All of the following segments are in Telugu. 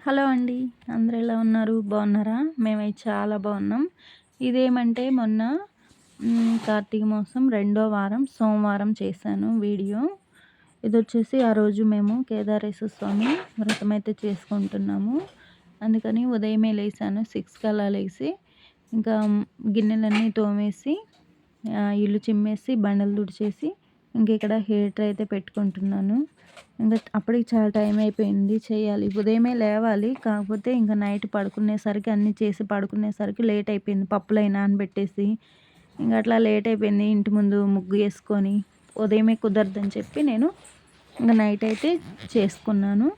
హలో అండి. అందరూ ఎలా ఉన్నారు? బాగున్నారా? మేమైతే చాలా బాగున్నాం. ఇదేమంటే మొన్న కార్తీక మాసం రెండో వారం సోమవారం చేశాను వీడియో. ఇదొచ్చేసి ఆ రోజు మేము కేదారేశ్వర స్వామి వ్రతమైతే చేసుకుంటున్నాము. అందుకని ఉదయమే లేసాను. 6కి అలా లేసి ఇంకా గిన్నెలన్నీ తోమేసి ఇల్లు చిమ్మేసి బండలు తుడిచేసి ఇంక ఇక్కడ హీటర్ అయితే పెట్టుకుంటున్నాను. ఇంకా అప్పటికి చాలా టైం అయిపోయింది చేయాలి. ఉదయమే లేవాలి. కాకపోతే ఇంకా నైట్ పడుకునేసరికి అన్నీ చేసి పడుకునేసరికి లేట్ అయిపోయింది. పప్పులై నానబెట్టేసి ఇంక అట్లా లేట్ అయిపోయింది. ఇంటి ముందు ముగ్గు వేసుకొని ఉదయమే కుదరదని చెప్పి నేను ఇంకా నైట్ అయితే చేసుకున్నాను.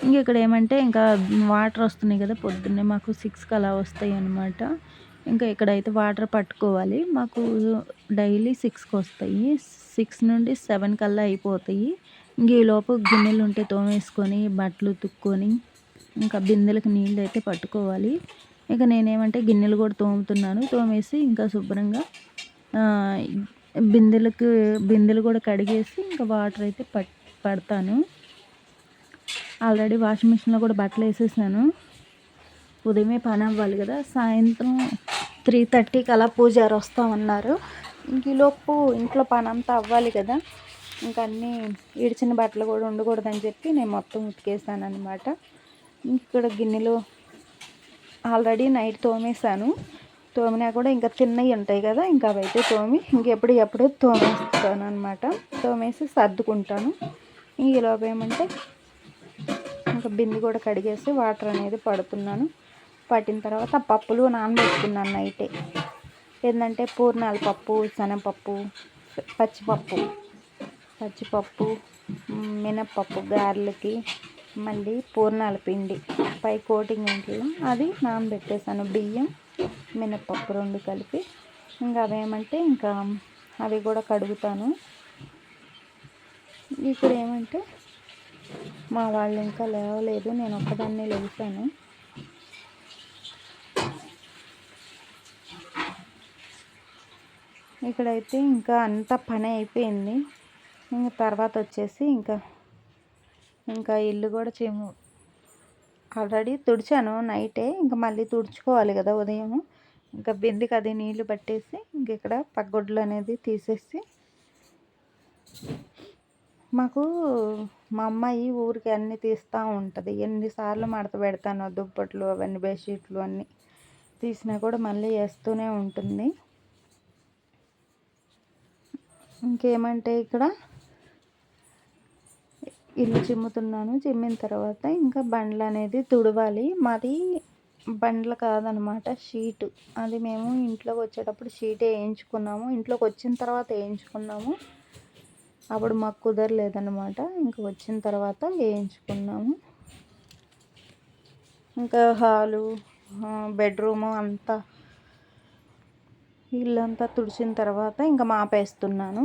ఇంక ఇక్కడ ఏమంటే ఇంకా వాటర్ వస్తున్నాయి కదా, పొద్దున్నే మాకు 6కి అలా వస్తాయి అన్నమాట. ఇంకా ఇక్కడైతే వాటర్ పట్టుకోవాలి. మాకు డైలీ 6కి వస్తాయి. 6 నుండి 7 కల్లా అయిపోతాయి. ఇంక ఈలోపు గిన్నెలు ఉంటే తోమేసుకొని బట్టలు ఉతుక్కొని ఇంకా బిందెలకు నీళ్ళు అయితే పట్టుకోవాలి. ఇక నేనేమంటే గిన్నెలు కూడా తోముతున్నాను. తోమేసి ఇంకా శుభ్రంగా బిందెలు కూడా కడిగేసి ఇంకా వాటర్ అయితే పడతాను. ఆల్రెడీ వాషింగ్ మిషన్లో కూడా బట్టలు వేసేసాను. ఉదయమే పని అవ్వాలి కదా. సాయంత్రం 3:30కి అలా పూజారి వస్తామన్నారు. ఇంక ఈలోపు ఇంట్లో పని అంతా అవ్వాలి కదా. ఇంకా అన్నీ ఈడ్చిన బట్టలు కూడా ఉండకూడదని చెప్పి నేను మొత్తం ఉతికేసాను అనమాట. ఇక్కడ గిన్నెలు ఆల్రెడీ నైట్ తోమేశాను. తోమినా కూడా ఇంకా తిన్నవి ఉంటాయి కదా, ఇంకా అవైతే తోమి ఇంకెప్పుడు తోమేస్తాను అనమాట. తోమేసి సర్దుకుంటాను. ఈలోపు ఏమంటే ఇంకా బింది కూడా కడిగేసి వాటర్ అనేది పడుతున్నాను. పట్టిన తర్వాత పప్పులు నానబెట్టుకున్నాను నైటే. ఏంటంటే పూర్ణాల పప్పు, శనగపప్పు, పచ్చిపప్పు, మినప్పప్పు గారెలకి, మళ్ళీ పూర్ణాల పిండి పై కోటింగ్ ఉంటుంది అది నానబెట్టేసాను. బియ్యం మినప్పప్పు 2 కలిపి ఇంకా అవేమంటే ఇంకా అవి కూడా కడుగుతాను. ఇక్కడ ఏమంటే మా వాళ్ళు ఇంకా లేవలేదు, నేను ఒక్కదాన్నే లేచాను. ఇక్కడైతే ఇంకా అంతా పని అయిపోయింది. ఇంకా తర్వాత వచ్చేసి ఇంకా ఇల్లు కూడా ఆల్రెడీ తుడిచాను నైటే. ఇంకా మళ్ళీ తుడుచుకోవాలి కదా ఉదయం. ఇంకా బిందెకి అది నీళ్లు పట్టేసి ఇంక ఇక్కడ పగ్గొడ్లు అనేది తీసేసి, మాకు మా అమ్మాయి ఊరికి అన్నీ తీస్తూ ఉంటుంది. ఎన్నిసార్లు మడత పెడతానో దుప్పట్లు అవన్నీ బెడ్షీట్లు అన్నీ తీసినా కూడా మళ్ళీ వేస్తూనే ఉంటుంది. ఇంకేమంటే ఇక్కడ ఇల్లు చిమ్ముతున్నాను. చిమ్మిన తర్వాత ఇంకా బండ్లు అనేది తుడవాలి. మాది బండ్లు కాదనమాట, షీటు. అది మేము ఇంట్లోకి వచ్చేటప్పుడు షీటే వేయించుకున్నాము. ఇంట్లోకి వచ్చిన తర్వాత వేయించుకున్నాము. అప్పుడు మాకు కుదరలేదన్నమాట. ఇంకా వచ్చిన తర్వాత వేయించుకున్నాము. ఇంకా హాలు, బెడ్రూము అంతా ఇల్లంతా తుడిచిన తర్వాత ఇంకా మాపేస్తున్నాను.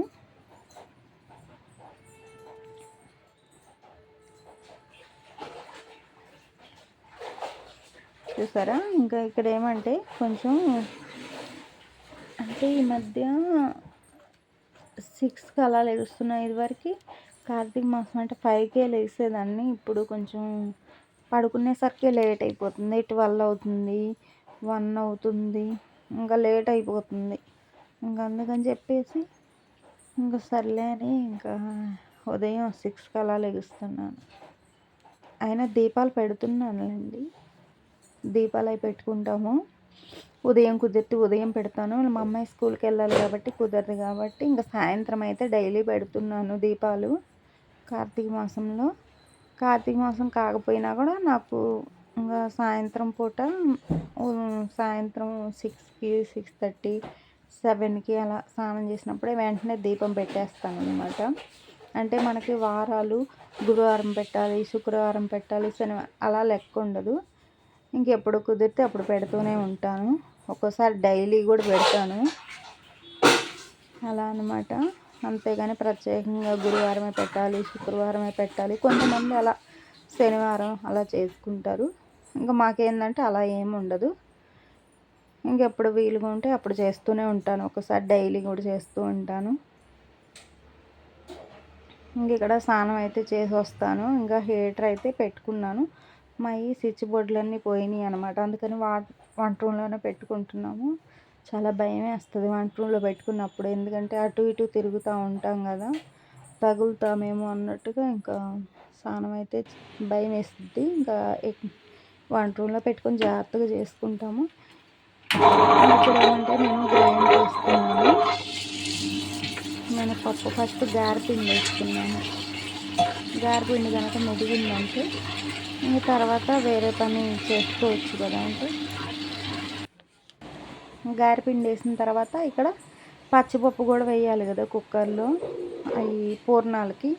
చూసారా? ఇంకా ఇక్కడ ఏమంటే కొంచెం అంటే ఈ మధ్య 6కి అలా లేస్తున్నాయి. ఇదివరకు కార్తీక మాసం అంటే 5కే లేసేదాన్ని. ఇప్పుడు కొంచెం పడుకునేసరికి లేట్ అయిపోతుంది. 12 అవుతుంది, 1 అవుతుంది, ఇంకా లేట్ అయిపోతుంది. ఇంకా అందుకని చెప్పేసి ఇంకా సర్లే అని ఇంకా ఉదయం 6కి అలా లెగుస్తున్నాను. అయినా దీపాలు పెడుతున్నానండి. దీపాలు అవి పెట్టుకుంటాము. ఉదయం కుదిరితే ఉదయం పెడతాను. మా అమ్మాయి స్కూల్కి వెళ్ళాలి కాబట్టి కుదరదు కాబట్టి ఇంకా సాయంత్రం అయితే డైలీ పెడుతున్నాను దీపాలు. కార్తీక మాసం కాకపోయినా కూడా నాకు ఇంకా సాయంత్రం పూట సాయంత్రం 6కి, 6:30, 7కి అలా స్నానం చేసినప్పుడే వెంటనే దీపం పెట్టేస్తాను అనమాట. అంటే మనకి వారాలు గురువారం పెట్టాలి, శుక్రవారం పెట్టాలి, శనివారం అలా లెక్క ఉండదు. ఇంకెప్పుడు కుదిరితే అప్పుడు పెడుతూనే ఉంటాను. ఒక్కోసారి డైలీ కూడా పెడతాను అలా అనమాట. అంతేగాని ప్రత్యేకంగా గురువారమే పెట్టాలి, శుక్రవారమే పెట్టాలి, కొంతమంది అలా శనివారం అలా చేసుకుంటారు. ఇంకా మాకేందంటే అలా ఏమి ఉండదు. ఇంకెప్పుడు వీలుగా ఉంటే అప్పుడు చేస్తూనే ఉంటాను. ఒకసారి డైలీ కూడా చేస్తూ ఉంటాను. ఇంక ఇక్కడ స్నానం అయితే చేసి వస్తాను. ఇంకా హీటర్ అయితే పెట్టుకున్నాను. మా ఈ స్విచ్ బోర్డులన్నీ పోయినాయి అనమాట. అందుకని వంట రూమ్లోనే పెట్టుకుంటున్నాము. చాలా భయమే వస్తుంది వంట రూమ్లో పెట్టుకున్నప్పుడు, ఎందుకంటే అటు ఇటు తిరుగుతూ ఉంటాం కదా, తగులుతామేమో అన్నట్టుగా ఇంకా స్నానం అయితే భయం వేస్తుంది. ఇంకా వంట రూమ్లో పెట్టుకొని జాగ్రత్తగా చేసుకుంటాము. ఇప్పుడు ఏమంటే నేను గ్రైండ్ చేస్తున్నాను. నేను పప్పు ఫస్ట్ గారెపిండి వేసుకున్నాను. గారెపిండి కనుక మెదిగిందంటే ఇంక తర్వాత వేరే పని చేసుకోవచ్చు కదా. అంటే గారెపిండి వేసిన తర్వాత ఇక్కడ పచ్చిపప్పు కూడా వేయాలి కదా కుక్కర్లో, అవి పూర్ణాలకి.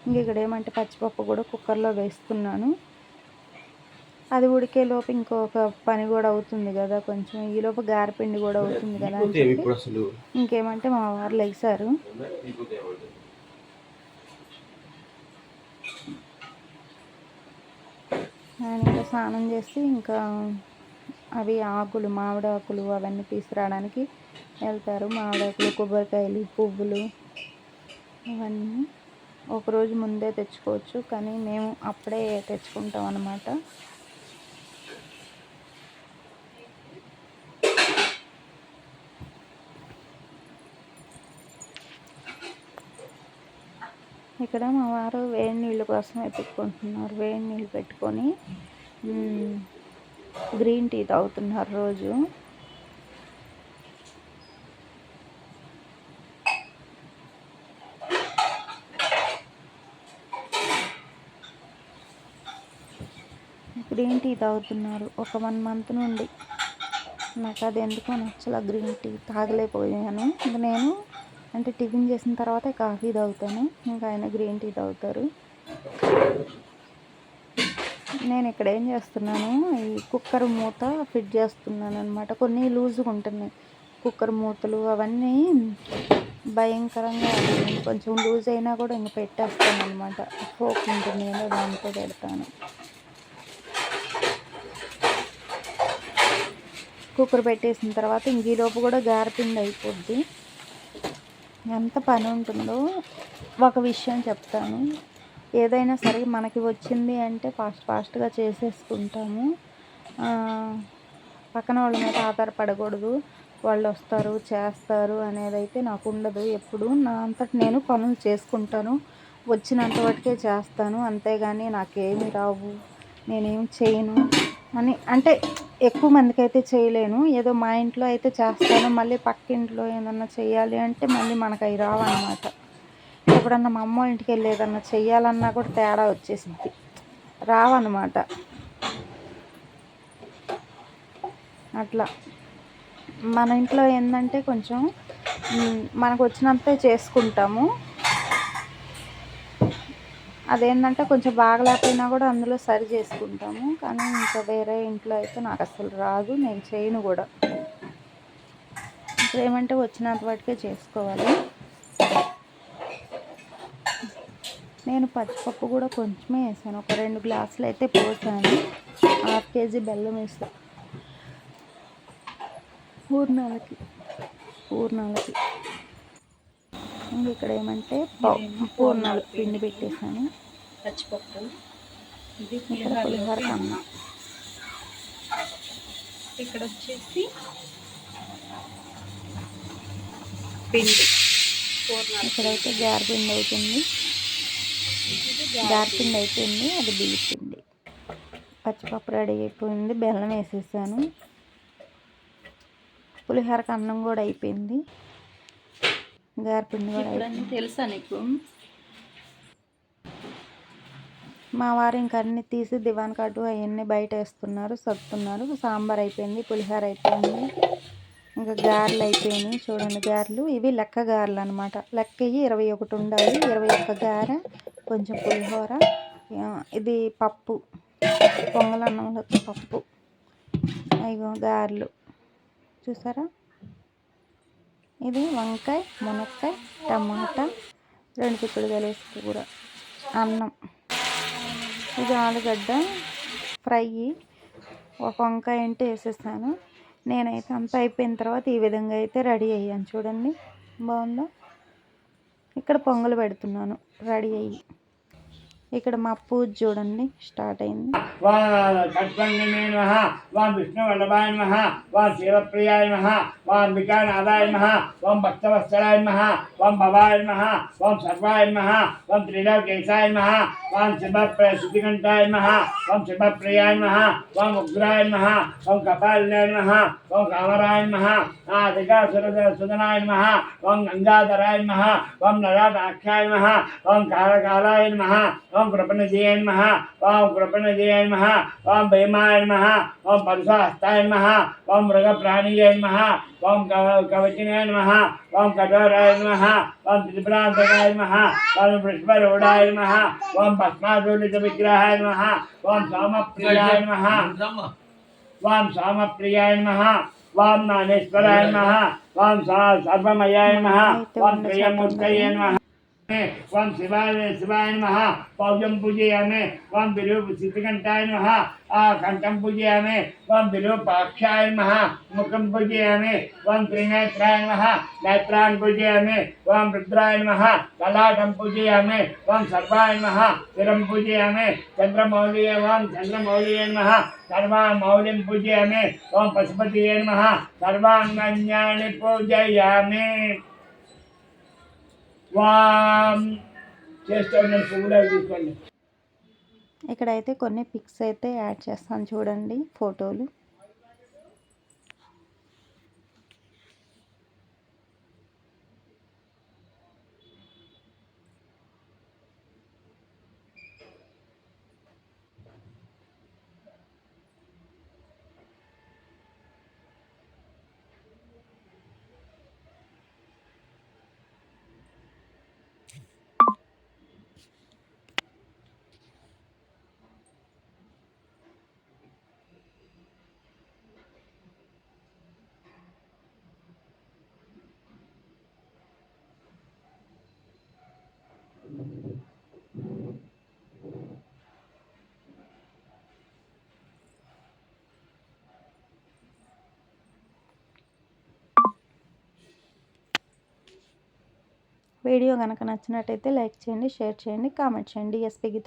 ఇంక ఇక్కడ ఏమంటే పచ్చిపప్పు కూడా కుక్కర్లో వేస్తున్నాను. అది ఉడికేలోపు ఇంకొక పని కూడా అవుతుంది కదా, కొంచెం ఈలోపు గారెపిండి కూడా అవుతుంది కదా అని చెప్పి ఇంకేమంటే మా వారు లెగిసారు. ఆయన ఇంకా స్నానం చేసి ఇంకా అవి ఆకులు, మామిడి ఆకులు అవన్నీ తీసుకురావడానికి వెళ్తారు. మామిడాకులు, కొబ్బరికాయలు, పువ్వులు ఇవన్నీ ఒకరోజు ముందే తెచ్చుకోవచ్చు, కానీ మేము అప్పుడే తెచ్చుకుంటాం అన్నమాట. ఇక్కడ మా వారు వేడి నీళ్ళ కోసం వెతుక్కుంటున్నారు. వేడి నీళ్ళు పెట్టుకొని గ్రీన్ టీ తాగుతున్నారు రోజు. గ్రీన్ టీ తాగుతున్నారు ఒక 1 మంత్ నుండి. నాకు అది ఎందుకో నచ్చలా, గ్రీన్ టీ తాగలేకపోయాను. ఇంకా నేను అంటే టిఫిన్ చేసిన తర్వాత కాఫీ తాగుతాను, ఇంకా ఆయన గ్రీన్ టీ తాగుతారు. నేను ఇక్కడ ఏం చేస్తున్నాను, ఈ కుక్కర్ మూత ఫిట్ చేస్తున్నాను అనమాట. కొన్ని లూజ్గా ఉంటున్నాయి కుక్కర్ మూతలు, అవన్నీ భయంకరంగా కొంచెం లూజ్ అయినా కూడా ఇంక పెట్టేస్తాను అనమాట. ఫోక్ ఉంటుంది ఏదో దాంతో పెడతాను. కుక్కర్ పెట్టేసిన తర్వాత ఇంకీలోపు కూడా గారెపిండి అయిపోద్ది. ఎంత పని ఉంటుందో ఒక విషయం చెప్తాను. ఏదైనా సరే మనకి వచ్చింది అంటే ఫాస్ట్గా చేసేసుకుంటాము. పక్కన వాళ్ళ మీద ఆధారపడకూడదు, వాళ్ళు వస్తారు చేస్తారు అనేది అయితే నాకు ఉండదు. ఎప్పుడు నా అంతటి నేను పనులు చేసుకుంటాను, వచ్చినంత వరకే చేస్తాను. అంతేగాని నాకేమి రావు, నేనేం చేయను అని అంటే ఎక్కువ మందికి అయితే చేయలేను. ఏదో మా ఇంట్లో అయితే చేస్తాను, మళ్ళీ పక్కింట్లో ఏదన్నా చేయాలి అంటే మళ్ళీ మనకు అవి రావన్నమాట. ఎప్పుడన్నా మా అమ్మ ఇంటికి వెళ్ళి ఏదన్నా చెయ్యాలన్నా కూడా తేడా వచ్చేసింది, రావన్నమాట. అట్లా మన ఇంట్లో ఏంటంటే కొంచెం మనకు వచ్చినంతే చేసుకుంటాము. అదేంటంటే కొంచెం బాగలేకపోయినా కూడా అందులో సరి చేసుకుంటాము. కానీ ఇంకా వేరే ఇంట్లో అయితే నాకు అసలు రాదు, నేను చేయను కూడా. ఇప్పుడు ఏమంటే వచ్చినంత వాటికే చేసుకోవాలి. నేను పచ్చిపప్పు కూడా కొంచెమే వేసాను, ఒక 2 గ్లాసులు అయితే పోసాను. 1/2 కేజీ బెల్లం వేసాను పూర్ణాలకి. ఇక్కడ ఏమంటే పూర్ణాలకు పిండి పెట్టేసాను. పచ్చిపప్పు, ఇక్కడ పులిహోర అన్నం, ఇక్కడ వచ్చేసి పిండి ఇక్కడైతే గారెపిండి అవుతుంది. గారెపిండి అయిపోయింది, అది బియ్య పిండి. పచ్చిపప్పు రెడీ అయిపోయింది, బెల్లం వేసేసాను. పులిహోరకు అన్నం కూడా అయిపోయింది, గారెపిండి కూడా అయిపోయింది. తెలుసా నీకు? మా వారు ఇంక అన్నీ తీసి దివాన్ కాటు అవన్నీ బయట వేస్తున్నారు, సర్దుతున్నారు. సాంబార్ అయిపోయింది, పులిహోర అయిపోయింది, ఇంకా గారెలు అయిపోయినాయి. చూడండి గారెలు, ఇవి లెక్క గారెలు అనమాట. లెక్క 21 ఉండాలి. 21 గారె, కొంచెం పులిహోర, ఇది పప్పు, పొంగలన్నంలో పప్పు, ఇగో గారెలు చూసారా. ఇది వంకాయ, మునక్కాయ, టమాటా, 2 చిక్కుడుకాయలు వేసి కూర, అన్నం. ఇది ఆలుగడ్డ ఫ్రై, ఒక వంకాయ అంటే వేసేసాను. నేనైతే అంతా అయిపోయిన తర్వాత ఈ విధంగా అయితే రెడీ అయ్యాను. చూడండి బాగుందా. ఇక్కడ పొంగలు పెడుతున్నాను రెడీ అయ్యి. ఇక్కడ మా పూజ చూడండి స్టార్ట్ అయింది. కట్వంగమే నమః, ఓం విష్ణువల్లభాయ నమః, ఓం శివప్రియాయ నమః, ఓం అంబికానాథాయ నమః, ఓం భక్తవత్సలాయ నమః, ఓం భవాయ నమః, ఓం సర్వాయ నమః, ఓం త్రిలోకేశాయ నమః, ఓం శుద్ధికంఠాయ నమః, ఓం శుభప్రియాయ నమః, ఓం ఉగ్రాయ నమః, ఓం కపాలినాయ నమః, ఓం కామరాయ నమః, సుదనాయ నమః, ఓం గంగాధరాయ నమః, ఓం నరాటాక్షాయ నమః, ఓం కాలకాలాయ నమః, ఓం కృపణజయాయ నమః, ఓం కృపణజయాయ నమః, ఓం భీమాయ నమః, ఓం పరుషహస్తాయ నమః, ఓం మృగప్రాణీయాయ నమః, ఓం కవచినాయ నమః, ఓం కఠోరాయ నమః, ఓం త్రిపురాంతకాయ నమః, ఓం వృష్పరూఢాయ నమః, ఓం భస్మాదూలిత విగ్రహాయ నమః, ఓం సోమప్రియాయ నమః, ఓం సోమప్రియాయ నమః, ఓం నానేశ్వరాయ నమః, ఓం సర్వమయాయ నమః, ఓం ప్రియమూర్తయే నమః, ఓం శివాయ నమః, పౌజం పూజయామి, ఓం సిద్ధికంఠాయ నమః, కంఠం పూజయామి, ఓం విరూపాక్షాయ నమః, ముఖం పూజయామి, ఓం త్రినేత్రాయ నమః, నేత్రాన్ పూజయామి, ఓం రుద్రాయ నమః, లలాటం పూజయామి, ఓం సర్వాయ నమః, శిరం పూజయామి, చంద్రమౌళియే, ఓం చంద్రమౌళియే నమః, సర్వామౌళిం పూజయామి, ఓం పశుపతియే నమః, సర్వాంగన్యాని పూజయామి. వాం చేస్తాను పువ్వులు తీసుకోండి. ఇక్కడైతే కొన్ని పిక్స్ అయితే యాడ్ చేస్తాను చూడండి, ఫోటోలు. వీడియో కనుక నచ్చినట్టయితే లైక్ చేయండి, షేర్ చేయండి, కామెంట్ చేయండి. ఎస్పీ గీత